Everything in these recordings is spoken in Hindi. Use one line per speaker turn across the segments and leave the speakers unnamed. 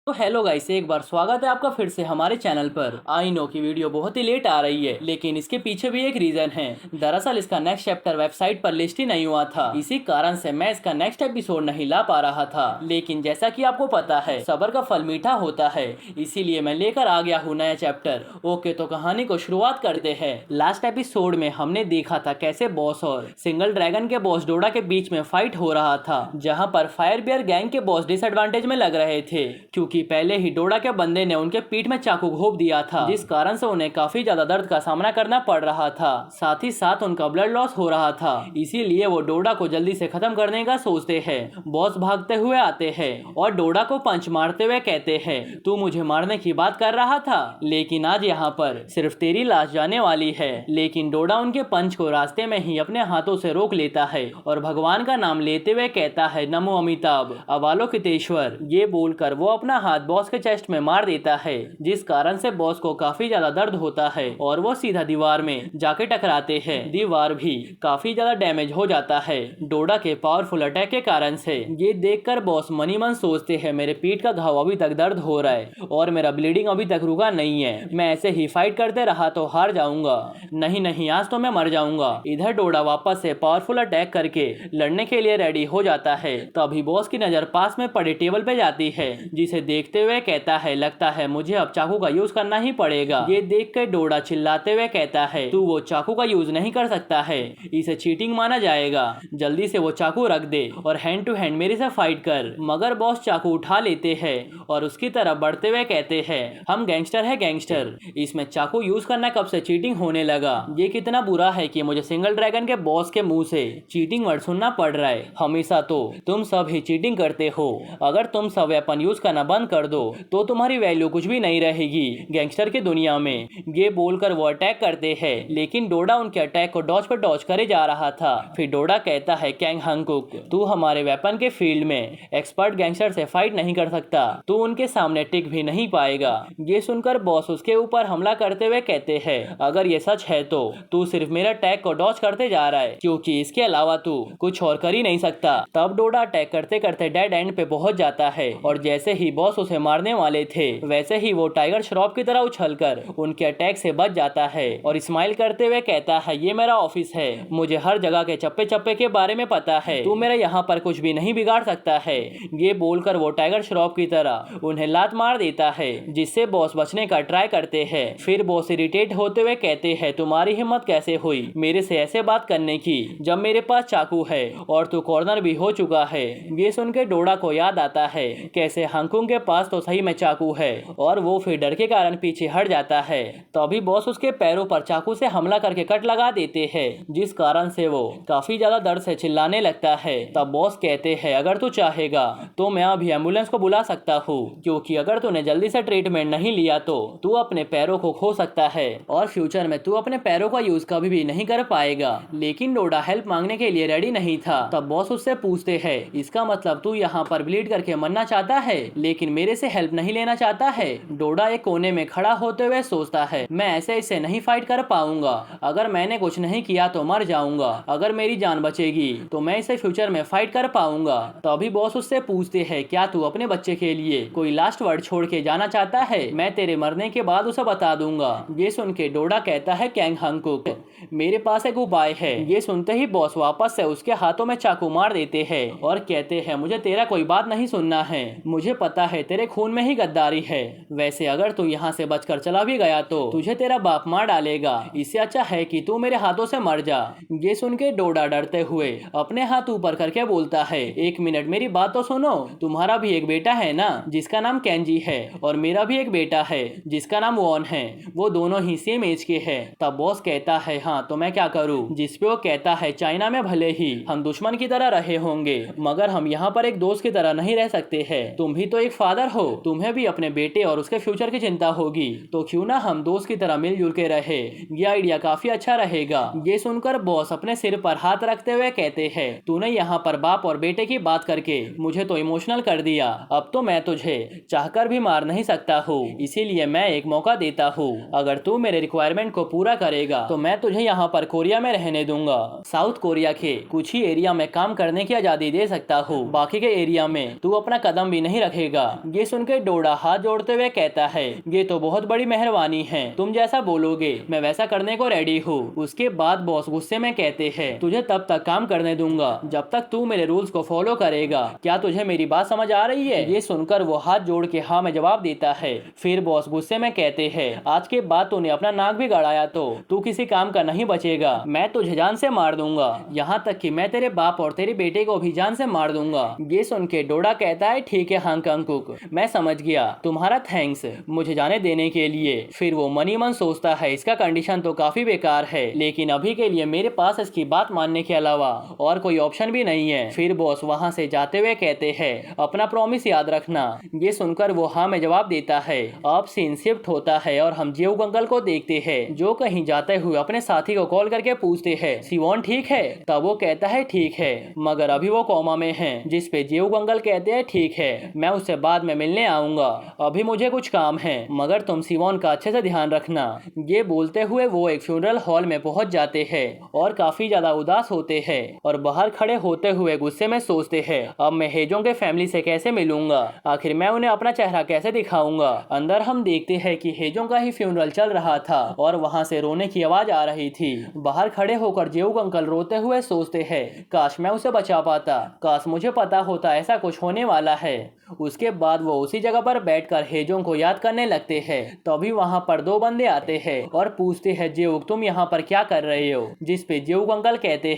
तो हेलो गाइस, एक बार स्वागत है आपका फिर से हमारे चैनल पर। आई नो की वीडियो बहुत ही लेट आ रही है, लेकिन इसके पीछे भी एक रीजन है। दरअसल इसका नेक्स्ट चैप्टर वेबसाइट पर लिस्ट ही नहीं हुआ था, इसी कारण से मैं इसका नेक्स्ट एपिसोड नहीं ला पा रहा था। लेकिन जैसा कि आपको पता है, सब्र का फल मीठा होता है, इसीलिए मैं लेकर आ गया हूँ नया चैप्टर। ओके, तो कहानी को शुरुआत करते हैं। लास्ट एपिसोड में हमने देखा था कैसे बॉस और सिंगल ड्रैगन के बॉस डोडा के बीच में फाइट हो रहा था, जहाँ पर फायर बियर गैंग के बॉस डिसएडवांटेज में लग रहे थे, क्योंकि पहले ही डोडा के बंदे ने उनके पीठ में चाकू घोंप दिया था, जिस कारण से उन्हें काफी ज्यादा दर्द का सामना करना पड़ रहा था। साथ ही साथ उनका ब्लड लॉस हो रहा था, इसीलिए वो डोडा को जल्दी से खत्म करने का सोचते हैं। बॉस भागते हुए आते हैं और डोडा को पंच मारते हुए कहते हैं, तू मुझे मारने की बात कर रहा था, लेकिन आज यहाँ पर सिर्फ तेरी लाश जाने वाली है। लेकिन डोडा उनके पंच को रास्ते में ही अपने हाथों से रोक लेता है और भगवान का नाम लेते हुए कहता है, नमो अमिताभ अवलोकितेश्वर। ये बोलकर वो अपना हाथ बॉस के चेस्ट में मार देता है, जिस कारण से बॉस को काफी ज्यादा दर्द होता है और वो सीधा दीवार में जाके टकराते हैं। दीवार भी काफी ज्यादा डैमेज हो जाता है डोडा के पावरफुल अटैक के कारण से। ये देखकर बॉस मनी मन सोचते हैं, मेरे पीठ का घाव अभी तक दर्द हो रहा है और मेरा ब्लीडिंग अभी तक रुका नहीं है। मैं ऐसे ही फाइट करते रहा तो हार जाऊंगा, नहीं नहीं आज तो मैं मर जाऊंगा। इधर डोडा वापस से पावरफुल अटैक करके लड़ने के लिए रेडी हो जाता है। तभी बॉस की नजर पास में पड़े टेबल पे जाती है, जिसे देखते हुए कहता है, लगता है मुझे अब चाकू का यूज करना ही पड़ेगा। ये देख कर डोडा चिल्लाते हुए कहता है, तू वो चाकू का यूज नहीं कर सकता है, इसे चीटिंग माना जाएगा। जल्दी से वो चाकू रख दे और हैंड टू हैंड मेरे से फाइट कर। मगर बॉस चाकू उठा लेते हैं और उसकी तरफ बढ़ते हुए कहते हैं, हम गैंगस्टर है गैंगस्टर, इसमें चाकू यूज करना कब से चीटिंग होने लगा। ये कितना बुरा है कि मुझे सिंगल ड्रैगन के बॉस के मुंह से चीटिंग वर्ड सुनना पड़ रहा है। हमेशा तो तुम सब ही चीटिंग करते हो, अगर तुम सब वेपन यूज करना बंद कर दो तो तुम्हारी वैल्यू कुछ भी नहीं रहेगी गैंगस्टर की दुनिया में। ये बोलकर वो अटैक करते हैं, लेकिन डोडा उनके अटैक को डॉज पर डॉज करे जा रहा था। फिर डोडा कहता है, कैंग हंकुक, तू हमारे वेपन के फील्ड में एक्सपर्ट गैंगस्टर से फाइट नहीं कर सकता, तू उनके सामने टिक भी नहीं पाएगा। ये सुनकर बॉस उसके ऊपर हमला करते हुए कहते हैं, अगर ये सच है तो तू सिर्फ मेरा अटैक को डॉज करते जा रहा है, क्योंकि इसके अलावा तू कुछ और कर ही नहीं सकता। तब डोडा अटैक करते करते डेड एंड पे पहुंच जाता है और जैसे ही बॉस उसे मारने वाले थे, वैसे ही वो टाइगर श्रॉफ की तरह उछलकर उनके अटैक से बच जाता है और स्माइल करते हुए कहता है, ये मेरा ऑफिस है, मुझे हर जगह के चप्पे चप्पे के बारे में पता है, तू मेरा यहाँ पर कुछ भी नहीं बिगाड़ सकता है। ये बोलकर वो टाइगर श्रॉफ की तरह उन्हें लात मार देता है, जिससे बॉस बचने का ट्राई करते हैं। फिर बॉस इरिटेट होते हुए कहते हैं, तुम्हारी हिम्मत कैसे हुई मेरे से ऐसे बात करने की, जब मेरे पास चाकू है और तू कॉर्नर भी हो चुका है। ये सुनकर डोडा को याद आता है कैसे हांगकांग के पास तो सही में चाकू है और वो फिर डर के कारण पीछे हट जाता है। तभी बॉस उसके पैरों पर चाकू से हमला करके कट लगा देते हैं, जिस कारण से वो काफी ज्यादा दर्द से चिल्लाने लगता है। तब बॉस कहते हैं, अगर तू चाहेगा तो मैं अभी एम्बुलेंस को बुला सकता हूँ, क्योंकि अगर तूने जल्दी से ट्रीटमेंट नहीं लिया तो तू अपने पैरों को खो सकता है और फ्यूचर में तू अपने पैरों का यूज कभी भी नहीं कर पाएगा। लेकिन डोडा हेल्प मांगने के लिए रेडी नहीं था। तब बॉस उससे पूछते हैं, इसका मतलब तू यहाँ पर ब्लीड करके मरना चाहता है, लेकिन मेरे से हेल्प नहीं लेना चाहता है। डोडा एक कोने में खड़ा होते हुए सोचता है, मैं ऐसे इससे नहीं फाइट कर पाऊंगा, अगर मैंने कुछ नहीं किया तो मर जाऊंगा, अगर मेरी जान बचेगी तो मैं इसे फ्यूचर में फाइट कर पाऊंगा। तभी बॉस उससे पूछते हैं, क्या तू अपने बच्चे के लिए कोई लास्ट वर्ड छोड़ के जाना चाहता है, मैं तेरे मरने के बाद उसे बता दूंगा। ये सुन के डोडा कहता है, कैंग हंकुक, मेरे पास एक उपाय है। ये सुनते ही बॉस वापस से उसके हाथों में चाकू मार देते हैं और कहते हैं, मुझे तेरा कोई बात नहीं सुनना है, मुझे पता है तेरे खून में ही गद्दारी है, वैसे अगर तू यहाँ से बचकर चला भी गया तो तुझे तेरा बाप मार डालेगा, इससे अच्छा है कि तू मेरे हाथों से मर जा। ये सुन के डोडा डरते हुए अपने हाथ ऊपर करके बोलता है, एक मिनट मेरी बात तो सुनो, तुम्हारा भी एक बेटा है ना जिसका नाम केंजी है, और मेरा भी एक बेटा है जिसका नाम वॉन है, वो दोनों ही सेम एज के हैं। तब बॉस कहता है, हाँ तो मैं क्या करूँ। जिसपे वो कहता है, चाइना में भले ही हम दुश्मन की तरह रहे होंगे, मगर हम यहाँ पर एक दोस्त की तरह नहीं रह सकते हैं, तुम भी तो एक फादर हो, तुम्हें भी अपने बेटे और उसके फ्यूचर की चिंता होगी, तो क्यों ना हम दोस्त की तरह मिलजुल के रहे, ये आइडिया काफी अच्छा रहेगा। ये सुनकर बॉस अपने सिर पर हाथ रखते हुए कहते हैं, तूने यहाँ पर बाप और बेटे की बात करके मुझे तो इमोशनल कर दिया, अब तो मैं तुझे चाहकर भी मार नहीं सकता हूँ, इसीलिए मैं एक मौका देता हूँ, अगर तू मेरे रिक्वायरमेंट को पूरा करेगा तो मैं तुझे यहाँ पर कोरिया में रहने दूंगा। साउथ कोरिया के कुछ ही एरिया में काम करने की आजादी दे सकता हूँ, बाकी के एरिया में तू अपना कदम भी नहीं रखेगा। ये सुनकर डोडा हाथ जोड़ते हुए कहता है, ये तो बहुत बड़ी मेहरबानी है, तुम जैसा बोलोगे मैं वैसा करने को रेडी हूँ। उसके बाद बॉस गुस्से में कहते हैं, तुझे तब तक काम करने दूंगा जब तक तू मेरे रूल्स को फॉलो करेगा। क्या तुझे मेरी बात समझ आ रही है? ये सुनकर वो हाथ जोड़ के हाँ में जवाब देता है। फिर बॉस गुस्से में कहते हैं, आज के बाद तूने अपना नाक भी गड़ाया तो तू किसी काम का नहीं बचेगा। मैं तुझे जान से मार दूंगा, यहाँ तक कि मैं तेरे बाप और तेरे बेटे को भी जान से मार दूंगा। ये सुन के डोडा कहता है, ठीक है हांगकांग कुक, मैं समझ गया, तुम्हारा थैंक्स मुझे जाने देने के लिए। फिर वो मनी मन सोचता है, इसका कंडीशन तो काफी बेकार है, लेकिन अभी के लिए मेरे पास इसकी बात मानने के अलावा और कोई ऑप्शन भी नहीं है। फिर बॉस वहाँ से जाते हुए कहते हैं, अपना प्रॉमिस याद रखना। ये सुनकर वो हाँ में जवाब देता है। अब सीन शिफ्ट होता है और हम जेऊ अंकल को देखते हैं, जो कहीं जाते हुए अपने साथी को कॉल करके पूछते हैं, सिवोन ठीक है? तब वो कहता है ठीक है, मगर अभी वो कोमा में है। जिस पे जेऊ अंकल कहते हैं, ठीक है मैं उससे बाद में मिलने आऊंगा, अभी मुझे कुछ काम है, मगर तुम सिवोन का अच्छे से ध्यान रखना। ये बोलते हुए वो एक फ्यूनरल हॉल में पहुंच जाते हैं और काफी ज्यादा उदास होते हैं और बाहर खड़े होते हुए गुस्से में सोचते हैं, अब मैं हेजों के फैमिली से कैसे मिलूंगा, आखिर मैं उन्हें अपना चेहरा कैसे दिखाऊंगा। अंदर हम देखते हैं कि हेजों का ही फ्यूनरल चल रहा था और वहाँ से रोने की आवाज आ रही थी। बाहर खड़े होकर जेऊ अंकल रोते हुए सोचते हैं, काश मैं उसे बचा पाता, काश मुझे पता होता ऐसा कुछ होने वाला है। उसके बाद वो उसी जगह पर बैठकर हेजों को याद करने लगते हैं। तभी वहाँ पर दो बंदे आते हैं और पूछते हैं, जेऊ तुम यहाँ पर क्या कर रहे हो? जिस पे जेऊ अंकल कहते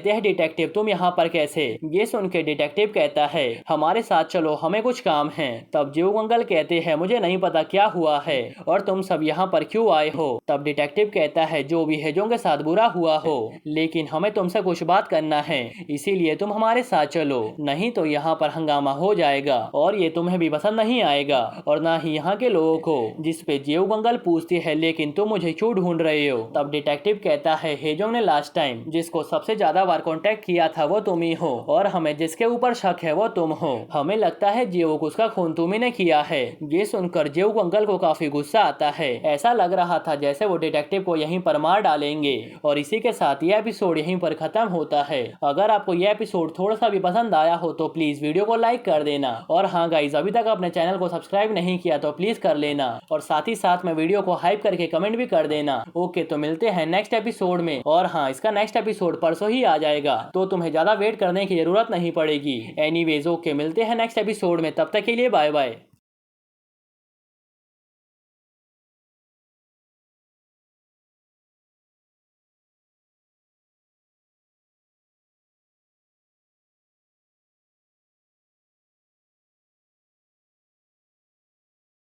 हैं डिटेक्टिव तुम यहाँ पर कैसे? ये सुन के डिटेक्टिव कहता है, हमारे साथ चलो, हमें कुछ काम है। तब जेऊ अंकल कहते हैं, मुझे नहीं पता क्या हुआ है और तुम सब यहाँ पर क्यों आए हो? तब डिटेक्टिव कहता है, जो भी हेजों के साथ बुरा हुआ हो, लेकिन हमें तुमसे कुछ बात करना है, इसीलिए तुम हमारे साथ चलो, नहीं तो यहाँ पर हंगामा हो जाएगा और ये तुम्हें भी पसंद नहीं आएगा और ना ही यहाँ के लोगों को। जिस पे जेऊ अंकल पूछती है, लेकिन तुम मुझे क्यों ढूंढ रहे हो? तब डिटेक्टिव कहता है, हेजोंग ने लास्ट टाइम जिसको सबसे ज्यादा बार कांटेक्ट किया था वो तुम ही हो और हमें जिसके ऊपर शक है वो तुम हो। हमें लगता है जेऊ उसका खून तुम्ही ने किया है। ये सुनकर जेऊ अंकल को काफी गुस्सा आता है, ऐसा लग रहा था जैसे वो डिटेक्टिव को यहीं पर मार डालेंगे। और इसी के साथ ये एपिसोड यहीं पर खत्म होता है। अगर आपको ये एपिसोड थोड़ा सा भी पसंद आया हो तो प्लीज वीडियो को लाइक कर देना। और हाँ गाइज, अभी तक अपने चैनल को सब्सक्राइब नहीं किया तो प्लीज कर लेना और साथ ही साथ में वीडियो को हाइप करके कमेंट भी कर देना। ओके, तो मिलते हैं नेक्स्ट एपिसोड में। और हाँ, इसका नेक्स्ट एपिसोड परसों ही आ जाएगा, तो तुम्हें ज्यादा वेट करने की जरूरत नहीं पड़ेगी। एनीवेज ओके, मिलते हैं नेक्स्ट एपिसोड में, तब तक के लिए बाय बाय।